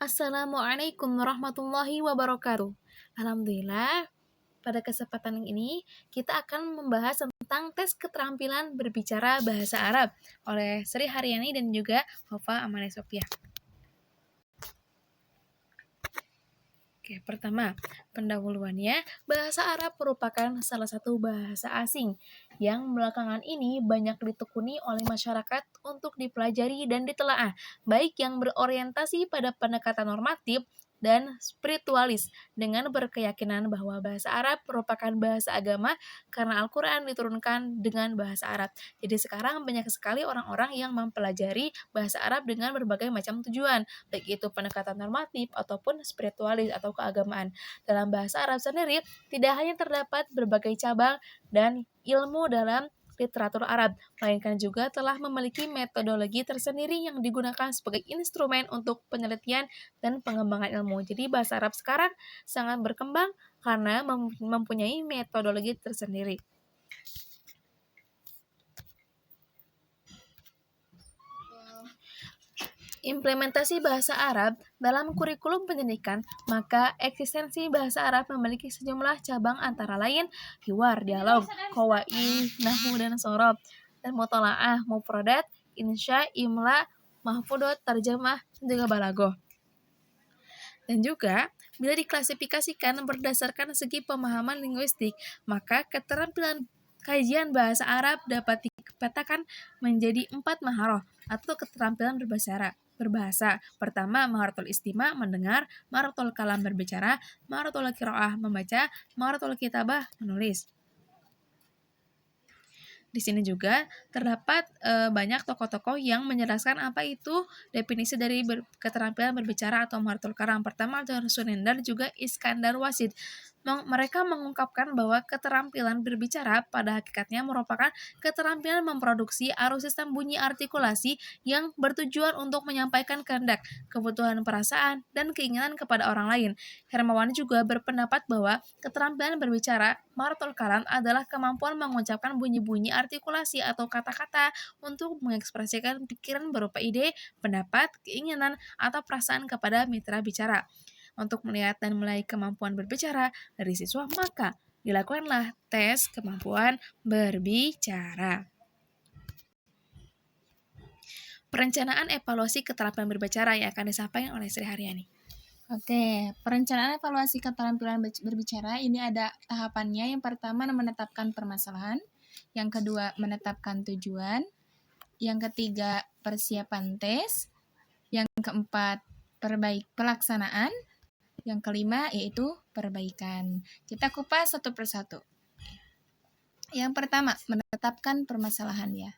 Assalamualaikum warahmatullahi wabarakatuh. Alhamdulillah, pada kesempatan ini kita akan membahas tentang tes keterampilan berbicara bahasa Arab oleh Sri Haryani dan juga Hova Amane Sofia. Oke, pertama, pendahuluannya, bahasa Arab merupakan salah satu bahasa asing yang belakangan ini banyak ditekuni oleh masyarakat untuk dipelajari dan ditelaah, baik yang berorientasi pada pendekatan normatif dan spiritualis dengan berkeyakinan bahwa bahasa Arab merupakan bahasa agama karena Al-Quran diturunkan dengan bahasa Arab. Jadi sekarang banyak sekali orang-orang yang mempelajari bahasa Arab dengan berbagai macam tujuan, baik itu pendekatan normatif ataupun spiritualis atau keagamaan. Dalam bahasa Arab sendiri, tidak hanya terdapat berbagai cabang dan ilmu dalam literatur Arab, melainkan juga telah memiliki metodologi tersendiri yang digunakan sebagai instrumen untuk penelitian dan pengembangan ilmu. Jadi bahasa Arab sekarang sangat berkembang karena mempunyai metodologi tersendiri. Implementasi bahasa Arab dalam kurikulum pendidikan, maka eksistensi bahasa Arab memiliki sejumlah cabang antara lain hiwar, dialog, qawaid, nahwu dan sorob, dan mutalaah, mufradat, insya, imla, mahfudot, tarjamah, dan juga balagoh. Dan juga, bila diklasifikasikan berdasarkan segi pemahaman linguistik, maka keterampilan kajian bahasa Arab dapat dipetakan menjadi 4 maharoh atau keterampilan berbahasa. Pertama, maharatul istima, mendengar, maharatul kalam, berbicara, maharatul qiraah, membaca, maharatul kitabah, menulis. Di sini juga terdapat banyak tokoh-tokoh yang menjelaskan apa itu definisi dari keterampilan berbicara atau maharatul kalam. Pertama, John Sunendar juga Iskandar Wasid. Mereka mengungkapkan bahwa keterampilan berbicara pada hakikatnya merupakan keterampilan memproduksi arus sistem bunyi artikulasi yang bertujuan untuk menyampaikan kehendak, kebutuhan perasaan, dan keinginan kepada orang lain. Hermawan juga berpendapat bahwa keterampilan berbicara maharatul kalam adalah kemampuan mengucapkan bunyi-bunyi artikulasi atau kata-kata untuk mengekspresikan pikiran berupa ide, pendapat, keinginan, atau perasaan kepada mitra bicara. Untuk melihat dan menilai kemampuan berbicara dari siswa, maka dilakukanlah tes kemampuan berbicara. Perencanaan evaluasi keterampilan berbicara yang akan disampaikan oleh Sri Haryani. Oke, perencanaan evaluasi keterampilan berbicara ini ada tahapannya. Yang pertama, menetapkan permasalahan. Yang kedua, menetapkan tujuan. Yang ketiga, persiapan tes. Yang keempat, pelaksanaan. Yang kelima, yaitu perbaikan. Kita kupas satu persatu. Yang pertama, menetapkan permasalahan ya.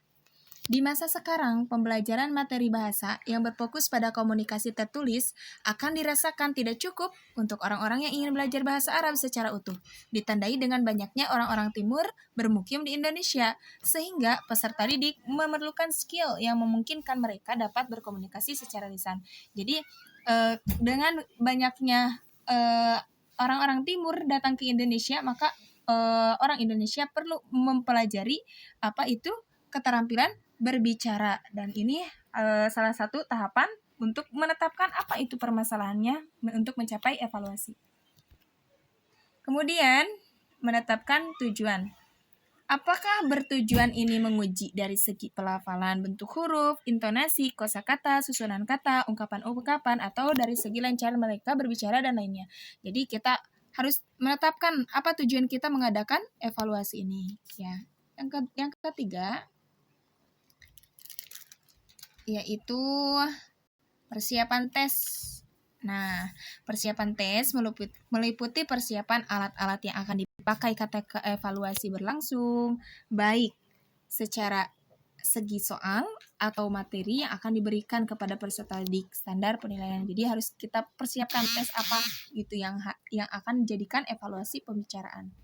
Di masa sekarang, pembelajaran materi bahasa yang berfokus pada komunikasi tertulis akan dirasakan tidak cukup untuk orang-orang yang ingin belajar bahasa Arab secara utuh, ditandai dengan banyaknya orang-orang timur bermukim di Indonesia, sehingga peserta didik memerlukan skill yang memungkinkan mereka dapat berkomunikasi secara lisan. Jadi, dengan banyaknya orang-orang timur datang ke Indonesia, maka orang Indonesia perlu mempelajari apa itu keterampilan berbicara, dan ini salah satu tahapan untuk menetapkan apa itu permasalahannya untuk mencapai evaluasi. Kemudian menetapkan tujuan. Apakah bertujuan ini menguji dari segi pelafalan bentuk huruf, intonasi, kosakata, susunan kata, ungkapan-ungkapan, atau dari segi lancar mereka berbicara dan lainnya. Jadi kita harus menetapkan apa tujuan kita mengadakan evaluasi ini ya. Yang ketiga yaitu persiapan tes. Nah, persiapan tes meliputi persiapan alat-alat yang akan dipakai ketika evaluasi berlangsung, baik secara segi soal atau materi yang akan diberikan kepada peserta didik, standar penilaian. Jadi harus kita persiapkan tes apa gitu yang akan dijadikan evaluasi pembicaraan.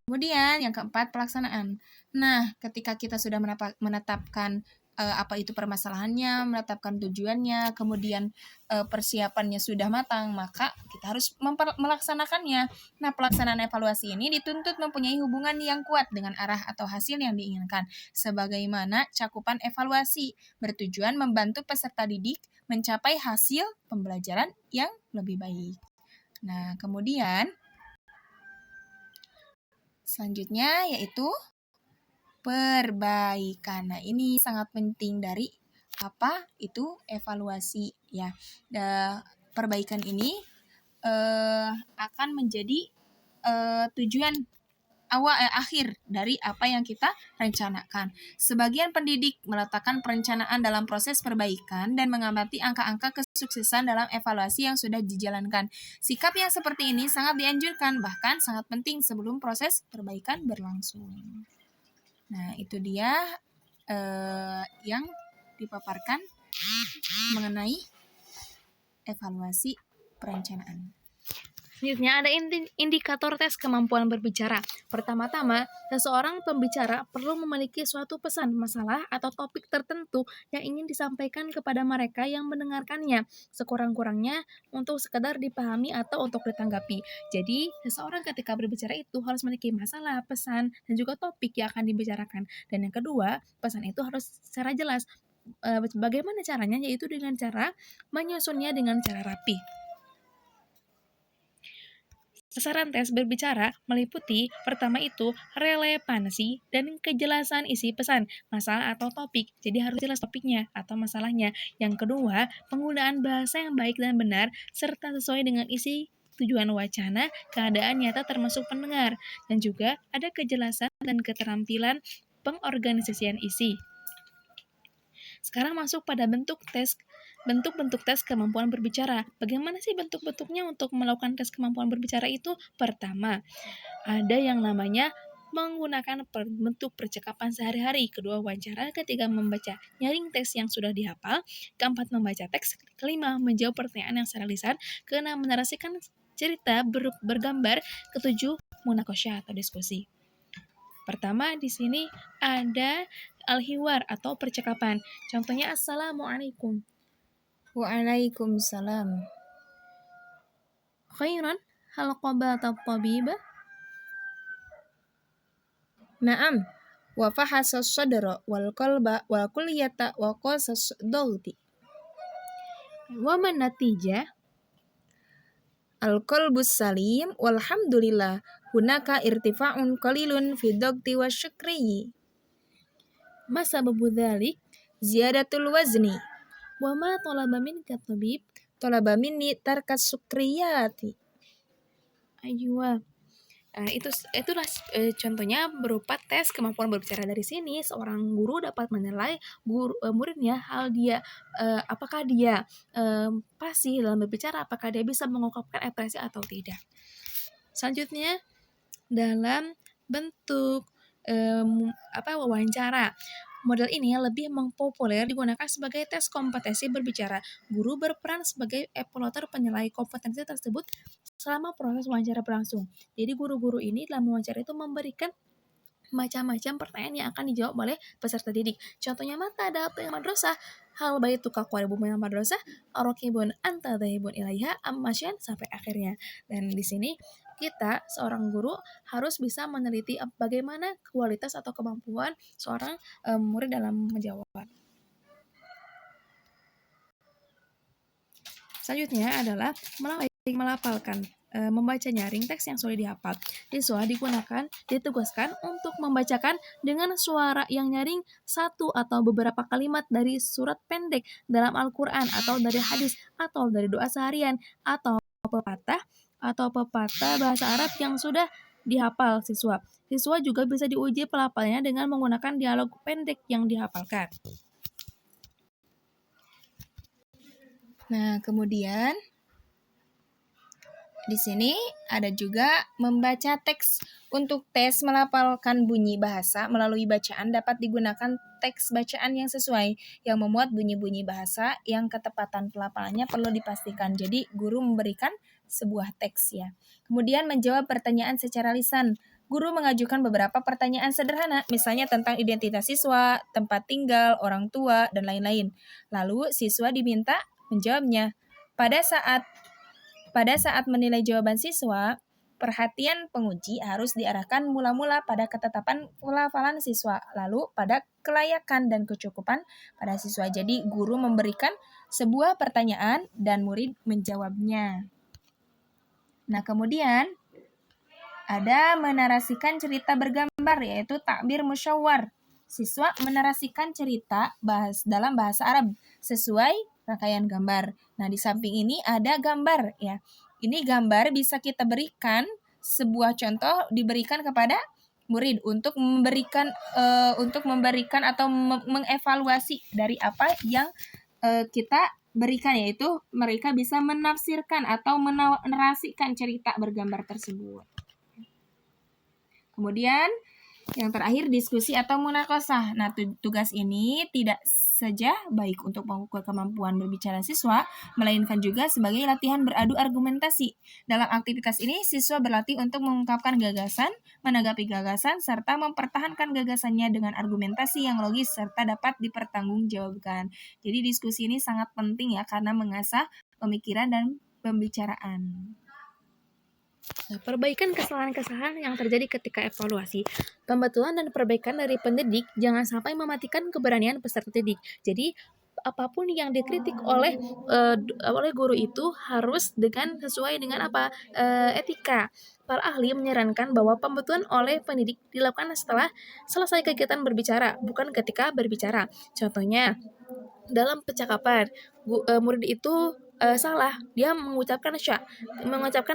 Kemudian yang keempat, pelaksanaan. Nah, ketika kita sudah menetapkan apa itu permasalahannya, menetapkan tujuannya, kemudian persiapannya sudah matang, maka kita harus melaksanakannya. Nah, pelaksanaan evaluasi ini dituntut mempunyai hubungan yang kuat dengan arah atau hasil yang diinginkan, sebagaimana cakupan evaluasi bertujuan membantu peserta didik mencapai hasil pembelajaran yang lebih baik. Nah, kemudian selanjutnya yaitu perbaikan. Nah, ini sangat penting dari apa itu evaluasi ya. Perbaikan ini akan menjadi tujuan akhir dari apa yang kita rencanakan. Sebagian pendidik meletakkan perencanaan dalam proses perbaikan dan mengamati angka-angka kesuksesan dalam evaluasi yang sudah dijalankan. Sikap yang seperti ini sangat dianjurkan, bahkan sangat penting sebelum proses perbaikan berlangsung. Nah, itu dia yang dipaparkan mengenai evaluasi perencanaan. Selanjutnya ada indikator tes kemampuan berbicara. Pertama-tama, seseorang pembicara perlu memiliki suatu pesan, masalah, atau topik tertentu yang ingin disampaikan kepada mereka yang mendengarkannya, sekurang-kurangnya untuk sekedar dipahami atau untuk ditanggapi. Jadi, seseorang ketika berbicara itu harus memiliki masalah, pesan, dan juga topik yang akan dibicarakan. Dan yang kedua, pesan itu harus secara jelas. Bagaimana caranya? Yaitu dengan cara menyusunnya dengan cara rapi. Sasaran tes berbicara meliputi pertama itu relevansi dan kejelasan isi pesan, masalah atau topik. Jadi harus jelas topiknya atau masalahnya. Yang kedua, penggunaan bahasa yang baik dan benar serta sesuai dengan isi tujuan wacana, keadaan nyata termasuk pendengar. Dan juga ada kejelasan dan keterampilan pengorganisasian isi. Sekarang masuk pada bentuk-bentuk tes kemampuan berbicara. Bagaimana sih bentuk-bentuknya untuk melakukan tes kemampuan berbicara itu? Pertama, ada yang namanya menggunakan bentuk percakapan sehari-hari. Kedua, wawancara. Ketiga, membaca nyaring teks yang sudah dihafal. Keempat, membaca teks. Kelima, menjawab pertanyaan yang secara lisan. Keenam, menarasikan cerita bergambar. Ketujuh, munakosya atau diskusi. Pertama, di sini ada al-hiwar atau percakapan. Contohnya, Assalamualaikum. Waalaikumsalam. Khairan, hal qabata tabibah? Naam, wa fahasa sadra wal qalba wal kulliyata wa qasas dawti. Wa man natijah? Al-qalbus salim walhamdulillah hunaka irtifa'un qalilun fi dagti wa syukri. Ma sababu dhalik? Ziyadatul wazni. Wa ma talaba minka tabib? Talaba minni tarkas sukriyati. Aywa. Itulah contohnya berupa tes kemampuan berbicara. Dari sini seorang guru dapat menilai muridnya apakah dia fasih dalam berbicara, apakah dia bisa mengungkapkan ekspresi atau tidak. Selanjutnya dalam bentuk wawancara. Model ini lebih mempopuler digunakan sebagai tes kompetensi berbicara. Guru berperan sebagai evaluator penilai kompetensi tersebut selama proses wawancara berlangsung. Jadi guru-guru ini dalam wawancara itu memberikan macam-macam pertanyaan yang akan dijawab oleh peserta didik. Contohnya, mata ada apa yang madrasah? Hal baituka qaribu minal madrasah? Araqibun anta dhahibun ilaiha ammasyan sampai akhirnya. Dan di sini kita seorang guru harus bisa meneliti bagaimana kualitas atau kemampuan seorang murid dalam menjawab. Selanjutnya adalah melafalkan, membaca nyaring teks yang sudah dihafal. Siswa ditugaskan untuk membacakan dengan suara yang nyaring satu atau beberapa kalimat dari surat pendek dalam Al-Quran atau dari hadis atau dari doa seharian atau pepatah bahasa Arab yang sudah dihafal siswa. Siswa juga bisa diuji pelafalannya dengan menggunakan dialog pendek yang dihafalkan. Nah, kemudian di sini ada juga membaca teks. Untuk tes melafalkan bunyi bahasa melalui bacaan dapat digunakan teks bacaan yang sesuai, yang memuat bunyi-bunyi bahasa yang ketepatan pelafalannya perlu dipastikan. Jadi, guru memberikan sebuah teks ya. Kemudian menjawab pertanyaan secara lisan. guru mengajukan beberapa pertanyaan sederhana, misalnya tentang identitas siswa, tempat tinggal, orang tua, dan lain-lain. Lalu siswa diminta menjawabnya. Pada saat menilai jawaban siswa, perhatian penguji harus diarahkan mula-mula pada ketetapan pelafalan siswa, lalu pada kelayakan dan kecukupan pada siswa. Jadi guru memberikan sebuah pertanyaan dan murid menjawabnya. Nah, kemudian ada menarasikan cerita bergambar, yaitu takbir musyawwar. Siswa menarasikan cerita dalam bahasa Arab sesuai rangkaian gambar. Nah, di samping ini ada gambar ya. Ini gambar bisa kita berikan sebuah contoh diberikan kepada murid untuk memberikan atau mengevaluasi dari apa yang kita berikan, yaitu mereka bisa menafsirkan atau menarasikan cerita bergambar tersebut. Kemudian yang terakhir diskusi atau munakosah. Nah, tugas ini tidak saja baik untuk mengukur kemampuan berbicara siswa, melainkan juga sebagai latihan beradu argumentasi. Dalam aktivitas ini, siswa berlatih untuk mengungkapkan gagasan, menanggapi gagasan, serta mempertahankan gagasannya dengan argumentasi yang logis serta dapat dipertanggungjawabkan. Jadi diskusi ini sangat penting ya, karena mengasah pemikiran dan pembicaraan. Nah, perbaikan kesalahan-kesalahan yang terjadi ketika evaluasi. Pembetulan dan perbaikan dari pendidik jangan sampai mematikan keberanian peserta didik. Jadi, apapun yang dikritik oleh guru itu harus sesuai dengan etika. Para ahli menyarankan bahwa pembetulan oleh pendidik dilakukan setelah selesai kegiatan berbicara, bukan ketika berbicara. Contohnya, dalam percakapan, murid itu salah, dia mengucapkan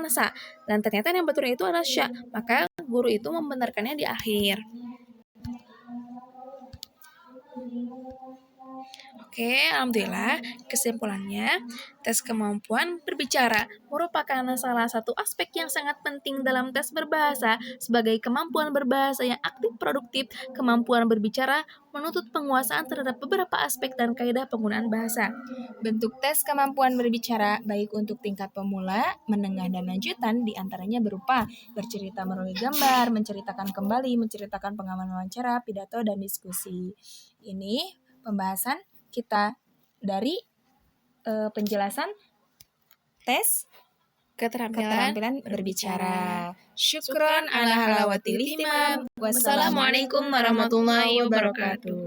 sa, dan ternyata yang betul itu adalah sya, maka guru itu membenarkannya di akhir. Oke, alhamdulillah. Kesimpulannya, tes kemampuan berbicara merupakan salah satu aspek yang sangat penting dalam tes berbahasa sebagai kemampuan berbahasa yang aktif produktif. Kemampuan berbicara menuntut penguasaan terhadap beberapa aspek dan kaidah penggunaan bahasa. Bentuk tes kemampuan berbicara baik untuk tingkat pemula, menengah, dan lanjutan diantaranya berupa bercerita melalui gambar, menceritakan kembali, menceritakan pengalaman wawancara, pidato, dan diskusi. Ini pembahasan kita dari penjelasan tes keterampilan berbicara. Syukron ala halawatil ihtimam. Wassalamualaikum warahmatullahi wabarakatuh.